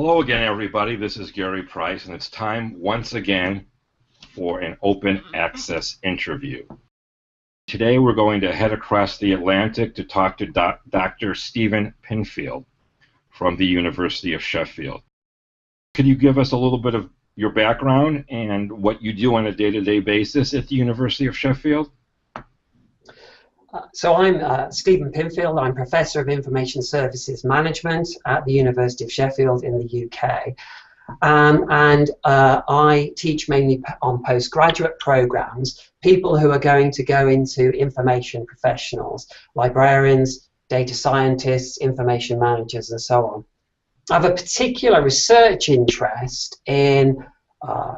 Hello again, everybody. This is Gary Price, and it's time once again for an open access interview. Today we're going to head across the Atlantic to talk to Dr. Stephen Pinfield from the University of Sheffield. Could you give us a little bit of your background and what you do on a day-to-day basis at the University of Sheffield? So I'm Stephen Pinfield. I'm Professor of Information Services Management at the University of Sheffield in the UK. I teach mainly on postgraduate programs, people who are going to go into information professionals, librarians, data scientists, information managers, and so on. I have a particular research interest in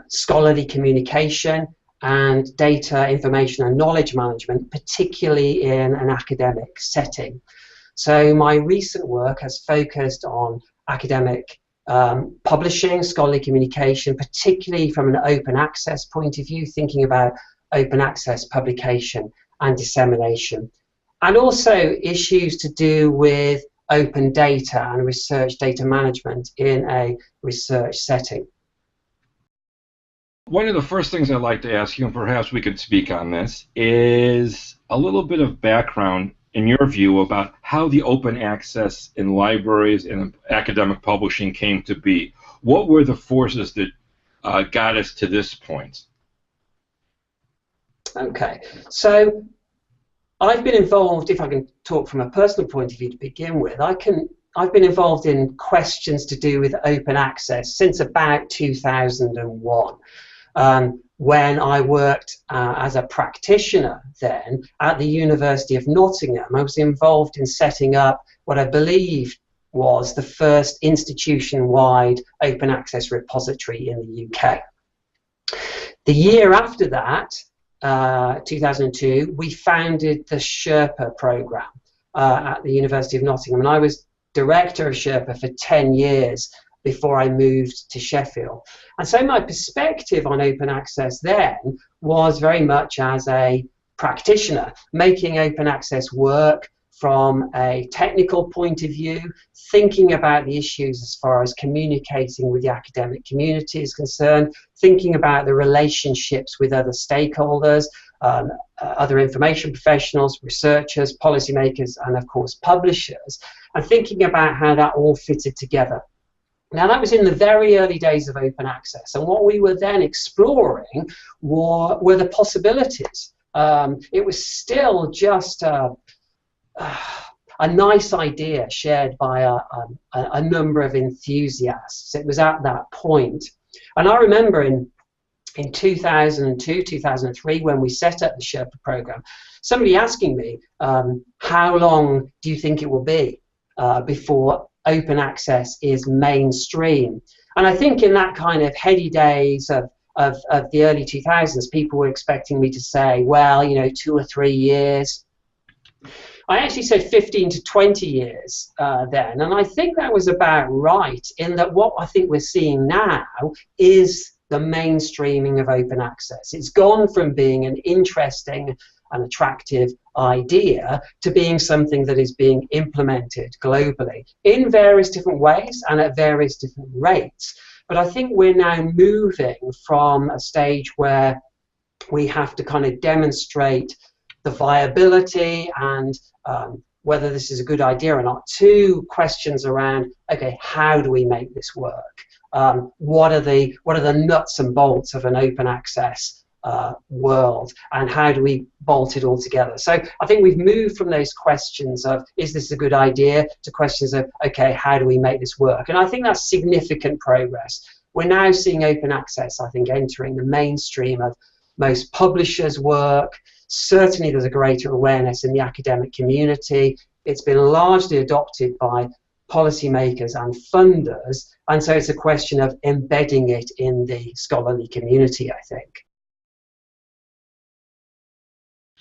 scholarly communication and data, information and knowledge management, particularly in an academic setting. So my recent work has focused on academic publishing, scholarly communication, particularly from an open access point of view, thinking about open access publication and dissemination, and also issues to do with open data and research data management in a research setting. One of the first things I'd like to ask you, and perhaps we could speak on this, is a little bit of background in your view about how the open access in libraries and academic publishing came to be. What were the forces that got us to this point? Okay, so I've been involved, if I can talk from a personal point of view to begin with, I've been involved in questions to do with open access since about 2001. When I worked as a practitioner then at the University of Nottingham. I was involved in setting up what I believe was the first institution-wide open access repository in the UK. The year after that, 2002, we founded the Sherpa program at the University of Nottingham, and I was director of Sherpa for 10 years before I moved to Sheffield. And so my perspective on open access then was very much as a practitioner, making open access work from a technical point of view, thinking about the issues as far as communicating with the academic community is concerned, thinking about the relationships with other stakeholders, other information professionals, researchers, policymakers, and of course publishers, and thinking about how that all fitted together. Now that was in the very early days of open access, and what we were then exploring were the possibilities. It was still just a nice idea shared by a number of enthusiasts. It was at that point. And I remember in 2002, 2003, when we set up the Sherpa program, somebody asking me, how long do you think it will be before open access is mainstream? And I think in that kind of heady days of the early 2000s, people were expecting me to say, well, 2 or 3 years. I actually said 15 to 20 years then, and I think that was about right, in that what I think we're seeing now is the mainstreaming of open access. It's gone from being an interesting and attractive idea to being something that is being implemented globally in various different ways and at various different rates. But I think we're now moving from a stage where we have to kind of demonstrate the viability and whether this is a good idea or not, to questions around, okay, how do we make this work? What are the nuts and bolts of an open access world, and how do we bolt it all together? So I think we've moved from those questions of, is this a good idea, to questions of, okay, how do we make this work? And I think that's significant progress. We're now seeing open access, I think, entering the mainstream of most publishers' work. Certainly there's a greater awareness in the academic community. It's been largely adopted by policymakers and funders, and so it's a question of embedding it in the scholarly community, I think.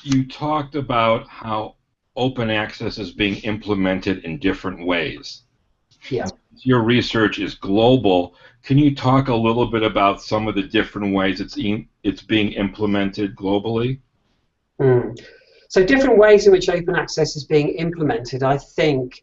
You talked about how open access is being implemented in different ways. Yeah. Your research is global. Can you talk a little bit about some of the different ways it's being implemented globally? So different ways in which open access is being implemented, I think,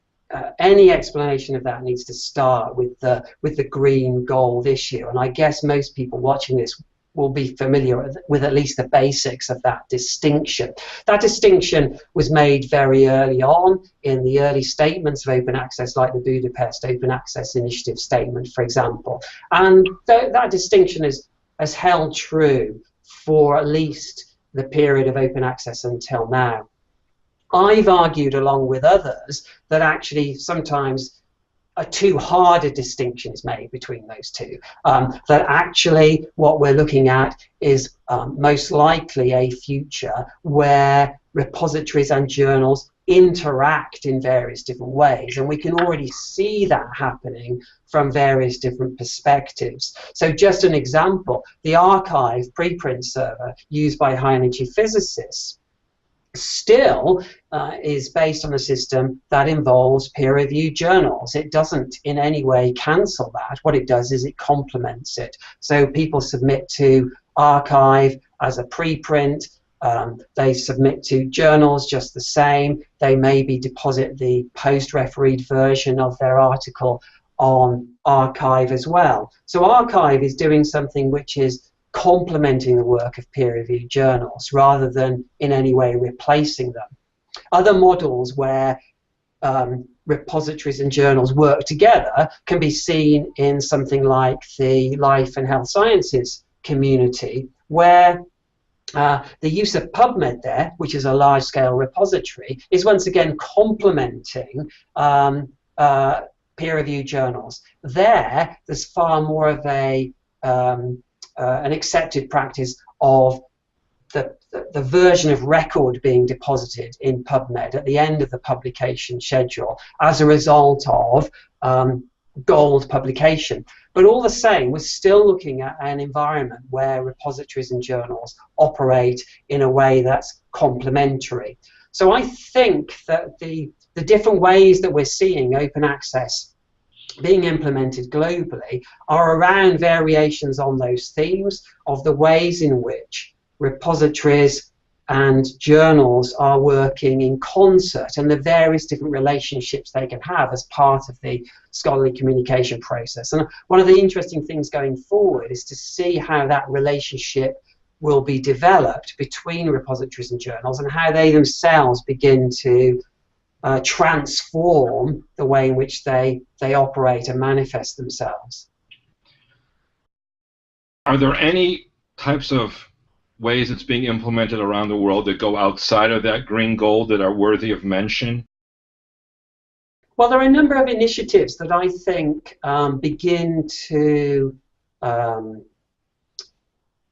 any explanation of that needs to start with the green gold issue, and I guess most people watching this will be familiar with at least the basics of that distinction. That distinction was made very early on in the early statements of open access, like the Budapest Open Access Initiative statement, for example, and that distinction has held true for at least the period of open access until now. I've argued, along with others, that actually sometimes a too hard a distinction is made between those two. That actually what we're looking at is most likely a future where repositories and journals interact in various different ways, and we can already see that happening from various different perspectives. So just an example, the archive preprint server used by high energy physicists still is based on a system that involves peer-reviewed journals. It doesn't in any way cancel that. What it does is it complements it. So people submit to archive as a preprint, they submit to journals just the same, they maybe deposit the post-refereed version of their article on archive as well. So archive is doing something which is complementing the work of peer-reviewed journals rather than in any way replacing them. Other models where repositories and journals work together can be seen in something like the life and health sciences community, where the use of PubMed there, which is a large-scale repository, is once again complementing peer-reviewed journals. There's far more of an accepted practice of the version of record being deposited in PubMed at the end of the publication schedule as a result of gold publication. But all the same, we're still looking at an environment where repositories and journals operate in a way that's complementary. So I think that the different ways that we're seeing open access being implemented globally are around variations on those themes of the ways in which repositories and journals are working in concert and the various different relationships they can have as part of the scholarly communication process. And one of the interesting things going forward is to see how that relationship will be developed between repositories and journals and how they themselves begin to transform the way in which they operate and manifest themselves. Are there any types of ways it's being implemented around the world that go outside of that green gold that are worthy of mention? Well, there are a number of initiatives that I think begin to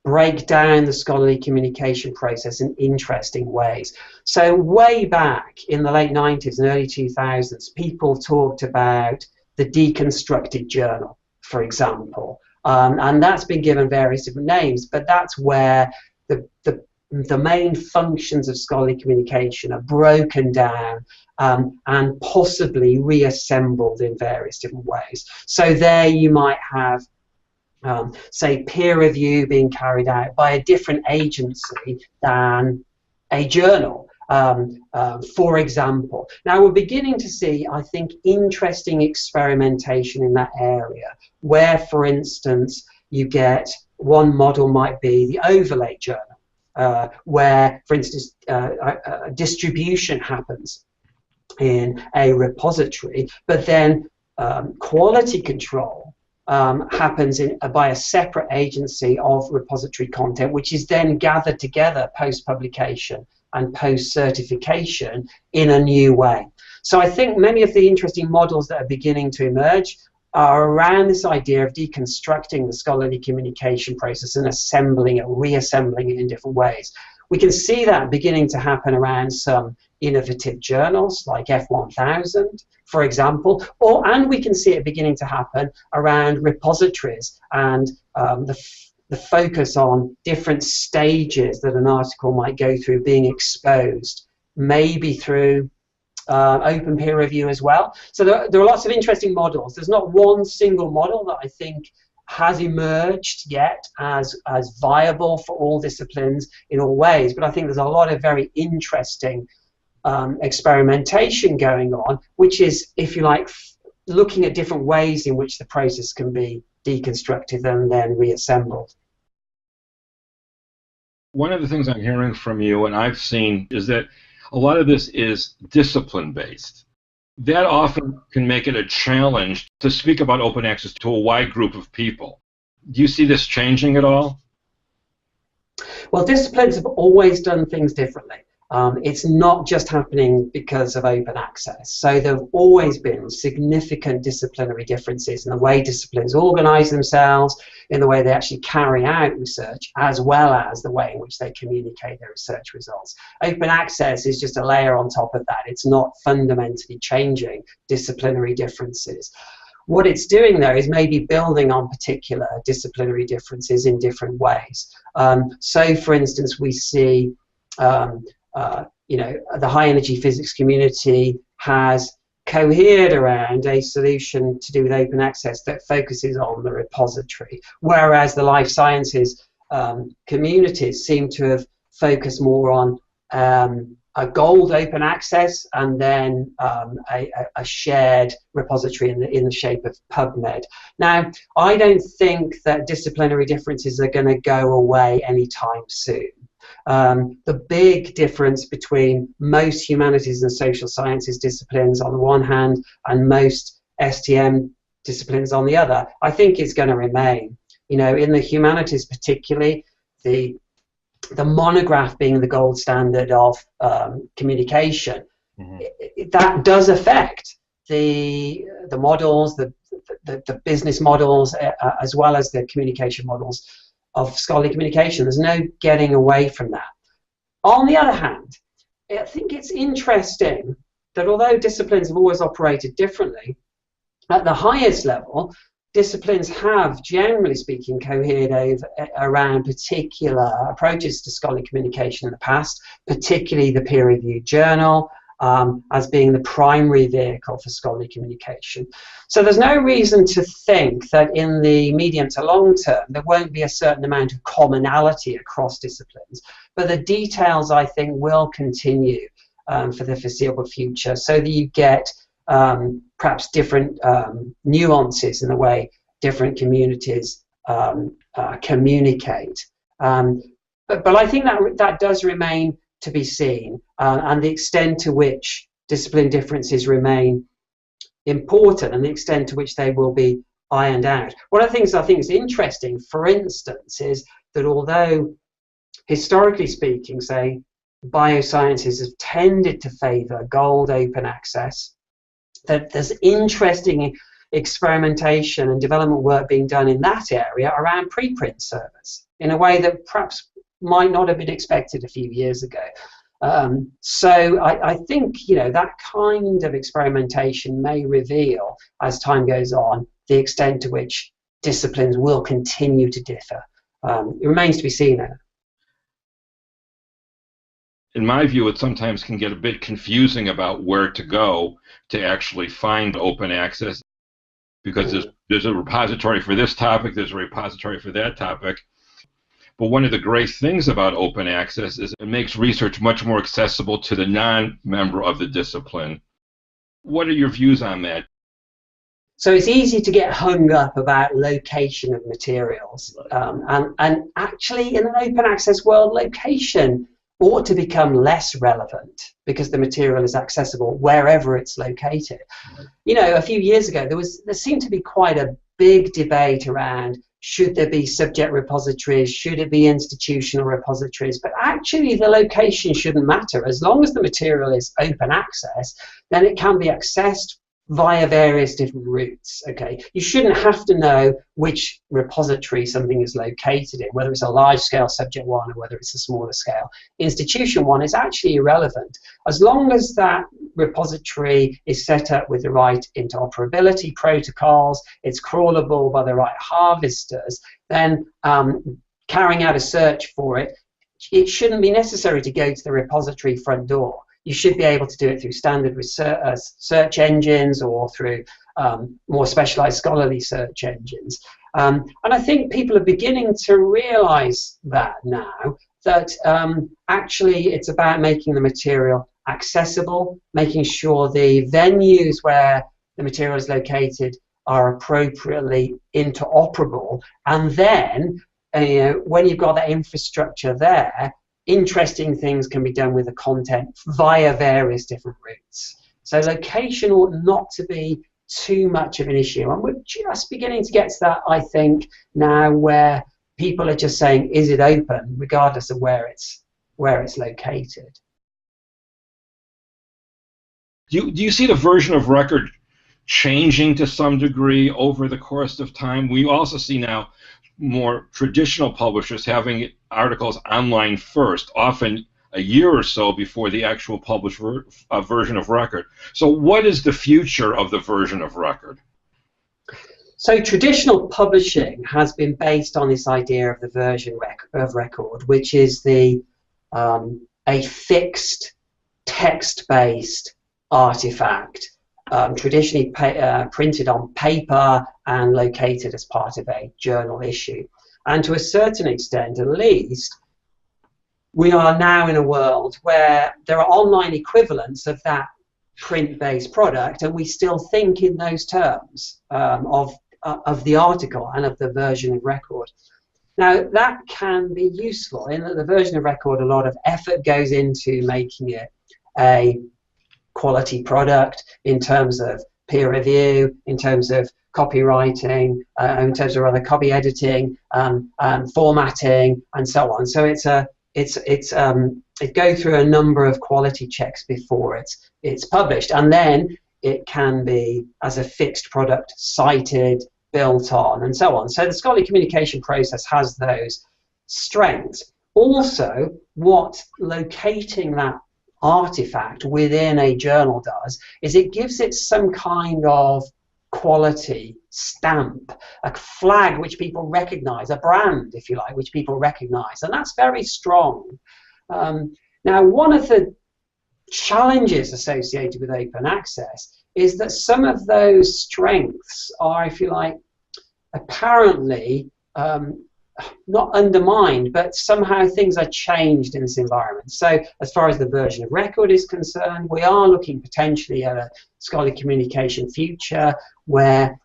break down the scholarly communication process in interesting ways. So way back in the late 90s and early 2000s, people talked about the deconstructed journal, for example, and that's been given various different names, but that's where the main functions of scholarly communication are broken down and possibly reassembled in various different ways. So there you might have say peer review being carried out by a different agency than a journal, for example. Now we're beginning to see, I think, interesting experimentation in that area, where, for instance, you get one model might be the overlay journal, where, for instance, distribution happens in a repository, but then quality control happens by a separate agency of repository content, which is then gathered together post-publication and post-certification in a new way. So I think many of the interesting models that are beginning to emerge are around this idea of deconstructing the scholarly communication process and assembling it, reassembling it in different ways. We can see that beginning to happen around some innovative journals like F1000, for example, and we can see it beginning to happen around repositories and the focus on different stages that an article might go through being exposed, maybe through open peer review as well. So there are lots of interesting models. There's not one single model that I think has emerged yet as viable for all disciplines in all ways, but I think there's a lot of very interesting experimentation going on, which is, if you like, looking at different ways in which the process can be deconstructed and then reassembled. One of the things I'm hearing from you, and I've seen, is that a lot of this is discipline-based. That often can make it a challenge to speak about open access to a wide group of people. Do you see this changing at all? Well, disciplines have always done things differently. It's not just happening because of open access. So there have always been significant disciplinary differences in the way disciplines organize themselves, in the way they actually carry out research, as well as the way in which they communicate their research results. Open access is just a layer on top of that. It's not fundamentally changing disciplinary differences. What it's doing, though, is maybe building on particular disciplinary differences in different ways. So, for instance, we see the high energy physics community has cohered around a solution to do with open access that focuses on the repository, whereas the life sciences communities seem to have focused more on a gold open access and then a shared repository in the shape of PubMed. Now, I don't think that disciplinary differences are going to go away anytime soon. The big difference between most humanities and social sciences disciplines on the one hand and most STM disciplines on the other, I think is going to remain. You know, in the humanities particularly, the monograph being the gold standard of communication, that does affect the models, the business models, as well as the communication models of scholarly communication. There's no getting away from that. On the other hand, I think it's interesting that although disciplines have always operated differently, at the highest level, disciplines have, generally speaking, cohered around particular approaches to scholarly communication in the past, particularly the peer-reviewed journal, as being the primary vehicle for scholarly communication. So there's no reason to think that in the medium to long term there won't be a certain amount of commonality across disciplines, but the details, I think, will continue for the foreseeable future, so that you get perhaps different nuances in the way different communities communicate. But I think that does remain to be seen, and the extent to which discipline differences remain important and the extent to which they will be ironed out. One of the things I think is interesting, for instance, is that although historically speaking, say, biosciences have tended to favour gold open access, that there's interesting experimentation and development work being done in that area around preprint servers in a way that perhaps might not have been expected a few years ago. So I think, you know, that kind of experimentation may reveal, as time goes on, the extent to which disciplines will continue to differ. It remains to be seen. In my view, it sometimes can get a bit confusing about where to go to actually find open access, because there's a repository for this topic, there's a repository for that topic. But one of the great things about open access is it makes research much more accessible to the non-member of the discipline. What are your views on that? So it's easy to get hung up about location of materials. And actually, in an open access world, location ought to become less relevant because the material is accessible wherever it's located. You know, a few years ago, there seemed to be quite a big debate around, should there be subject repositories, should it be institutional repositories, but actually the location shouldn't matter. As long as the material is open access, then it can be accessed via various different routes. Okay, you shouldn't have to know which repository something is located in, whether it's a large-scale subject one or whether it's a smaller scale institution one. Is actually irrelevant. As long as that repository is set up with the right interoperability protocols, it's crawlable by the right harvesters, then carrying out a search for it, it shouldn't be necessary to go to the repository front door. You should be able to do it through standard search engines or through more specialized scholarly search engines. And I think people are beginning to realize that now, that actually it's about making the material accessible, making sure the venues where the material is located are appropriately interoperable, and then when you've got that infrastructure there, interesting things can be done with the content via various different routes. So location ought not to be too much of an issue, and we're just beginning to get to that, I think, now, where people are just saying, is it open, regardless of where it's located. Do you see the version of record changing to some degree over the course of time? We also see now more traditional publishers having articles online first, often a year or so before the actual published version of record. So what is the future of the version of record? So traditional publishing has been based on this idea of the version of record, which is a fixed text-based artifact, traditionally printed on paper and located as part of a journal issue. And to a certain extent, at least, we are now in a world where there are online equivalents of that print-based product, and we still think in those terms of the article and of the version of record. Now, that can be useful in that the version of record, a lot of effort goes into making it a quality product in terms of peer review, in terms of copywriting, in terms of other copy editing, formatting, and so on. So it goes through a number of quality checks before it's published, and then it can be, as a fixed product, cited, built on, and so on. So the scholarly communication process has those strengths. Also, what locating that artifact within a journal does is it gives it some kind of quality stamp, a flag which people recognize, a brand, if you like, which people recognize, and that's very strong. Now, one of the challenges associated with open access is that some of those strengths are, if you like, apparently not undermined, but somehow things are changed in this environment. So as far as the version of record is concerned, we are looking potentially at a scholarly communication future where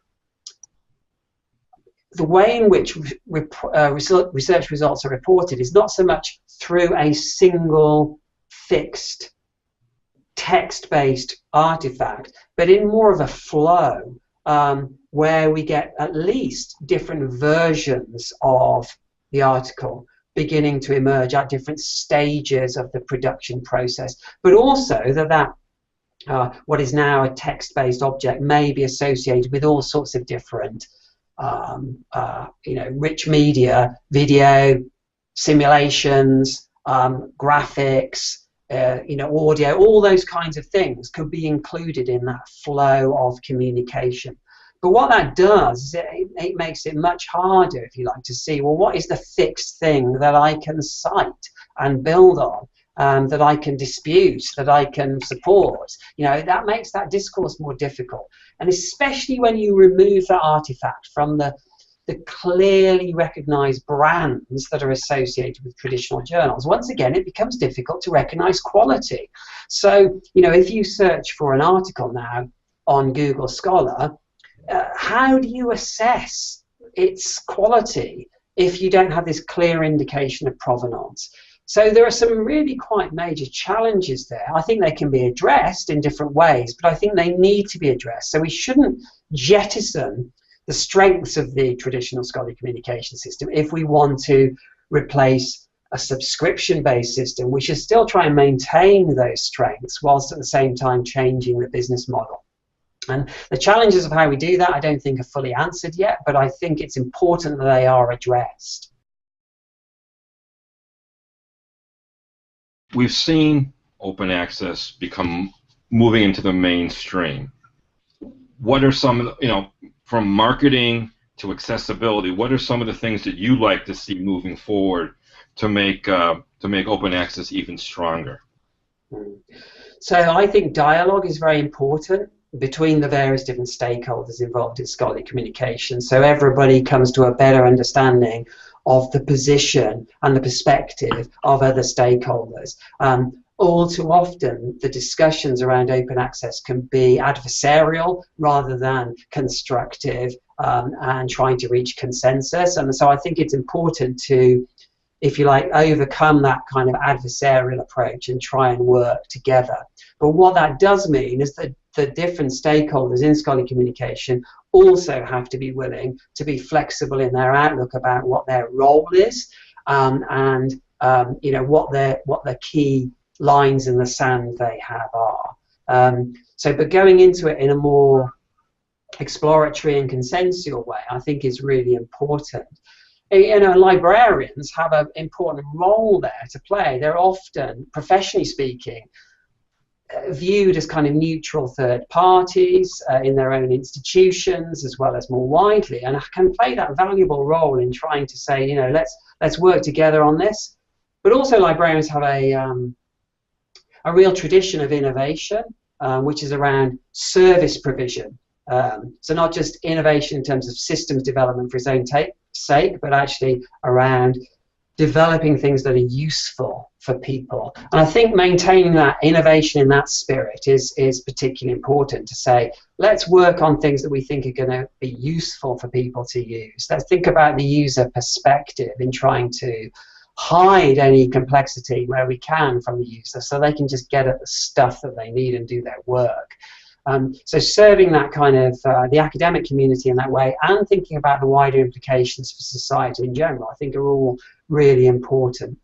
the way in which research results are reported is not so much through a single fixed text-based artifact, but in more of a flow where we get at least different versions of the article beginning to emerge at different stages of the production process, but also that what is now a text-based object may be associated with all sorts of different rich media, video, simulations, graphics, audio, all those kinds of things could be included in that flow of communication. But what that does is it makes it much harder, if you like, to see, well, what is the fixed thing that I can cite and build on, that I can dispute, that I can support? That makes that discourse more difficult. And especially when you remove that artifact from the clearly recognized brands that are associated with traditional journals, once again, it becomes difficult to recognize quality. So, if you search for an article now on Google Scholar, how do you assess its quality if you don't have this clear indication of provenance? So there are some really quite major challenges there. I think they can be addressed in different ways, but I think they need to be addressed. So we shouldn't jettison the strengths of the traditional scholarly communication system if we want to replace a subscription-based system. We should still try and maintain those strengths whilst at the same time changing the business model. And the challenges of how we do that I don't think are fully answered yet, but I think it's important that they are addressed. We've seen open access moving into the mainstream. What are some, from marketing to accessibility, what are some of the things that you like to see moving forward to make open access even stronger? So I think dialogue is very important between the various different stakeholders involved in scholarly communication, so everybody comes to a better understanding of the position and the perspective of other stakeholders. all too often the discussions around open access can be adversarial rather than constructive, and trying to reach consensus. And so I think it's important to, if you like, overcome that kind of adversarial approach and try and work together. But what that does mean is that the different stakeholders in scholarly communication also have to be willing to be flexible in their outlook about what their role is, and you know, what their key lines in the sand they have are. But going into it in a more exploratory and consensual way, I think, is really important. You know, librarians have an important role there to play. They're often, professionally speaking, viewed as kind of neutral third parties in their own institutions as well as more widely, and can play that valuable role in trying to say, you know, let's work together on this. But also librarians have a real tradition of innovation, which is around service provision. So not just innovation in terms of systems development for its own sake, but actually around developing things that are useful for people. And I think maintaining that innovation in that spirit is particularly important, to say, let's work on things that we think are going to be useful for people to use. Let's think about the user perspective in trying to hide any complexity where we can from the user, so they can just get at the stuff that they need and do their work. So serving that kind of the academic community in that way, and thinking about the wider implications for society in general, I think are all really important.